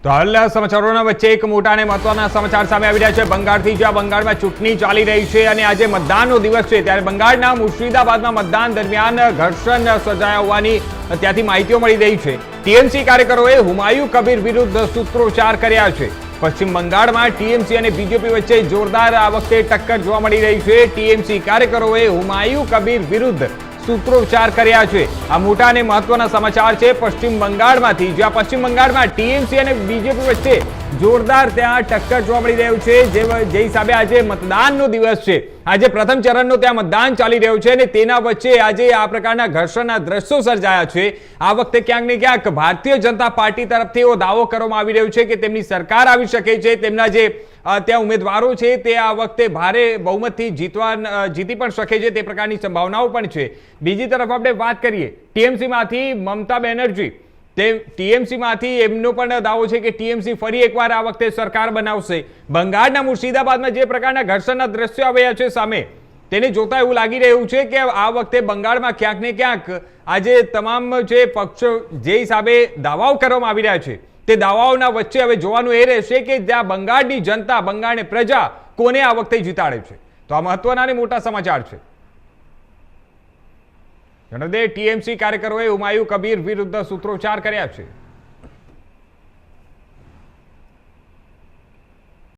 તો હાલના સમાચારોના વચ્ચે એક મોટા અને મહત્વના સમાચાર સામે આવી રહ્યા છે બંગાળથી, જ્યાં બંગાળમાં ચૂંટણી ચાલી રહી છે અને આજે મતદાનનો દિવસ છે, ત્યારે બંગાળના મુર્શિદાબાદમાં મતદાન દરમિયાન ઘર્ષણ સર્જાયા હોવાની ત્યાંથી માહિતીઓ મળી રહી છે। ટીએમસી કાર્યકરોએ હુમાયુ કબીર વિરુદ્ધ સૂત્રોચ્ચાર કર્યા છે। પશ્ચિમ બંગાળમાં ટીએમસી અને બીજેપી વચ્ચે જોરદાર આ વખતે ટક્કર જોવા મળી રહી છે। ટીએમસી કાર્યકરોએ હુમાયુ કબીર વિરુદ્ધ સૂત્રોચ્ચાર કર્યા છે। આ મોટા અને મહત્વના સમાચાર છે પશ્ચિમ બંગાળમાંથી, જ્યાં પશ્ચિમ બંગાળમાં ટીએમસી અને બીજેપી વચ્ચે જોરદાર ત્યાં ટક્કર જોવા મળી રહ્યું છે। જે હિસાબે આજે મતદાનનો દિવસ છે, આજે પ્રથમ ચરણનો ત્યાં મતદાન ચાલી રહ્યું છે અને તેના વચ્ચે આજે આ પ્રકારના ઘર્ષણના દ્રશ્યો સર્જાયા છે। આ વખતે ક્યાંક ને ક્યાંક ભારતીય જનતા પાર્ટી તરફથી એવો દાવો કરવામાં આવી રહ્યો છે કે તેમની સરકાર આવી શકે છે, તેમના જે ત્યાં ઉમેદવારો છે તે આ વખતે ભારે બહુમતથી જીતી પણ શકે છે, તે પ્રકારની સંભાવનાઓ પણ છે। બીજી તરફ આપણે વાત કરીએ ટીએમસીમાંથી મમતા બેનર્જી, ટીએમસીમાંથી એમનો પણ દાવો છે કે ટીએમસી ફરી એકવાર આ વખતે સરકાર બનાવશે। બંગાળના મુર્શિદાબાદમાં જે પ્રકારના ઘર્ષણના દ્રશ્યો આવ્યા છે સામે, તેને જોતા એવું લાગી રહ્યું છે કે આ વખતે બંગાળમાં ક્યાંક ને ક્યાંક આજે તમામ જે પક્ષો જે હિસાબે દાવાઓ કરવામાં આવી રહ્યા છે તે દાવાઓના વચ્ચે હવે જોવાનું એ રહેશે કે જ્યાં બંગાળની જનતા, બંગાળની પ્રજા કોને આ વખતે જીતાડે છે। તો આ મહત્વના અને મોટા સમાચાર છે। ટીએમસી કાર્યકરોએ હુમાયુ કબીર વિરુદ્ધ સૂત્રોચ્ચાર કર્યા છે।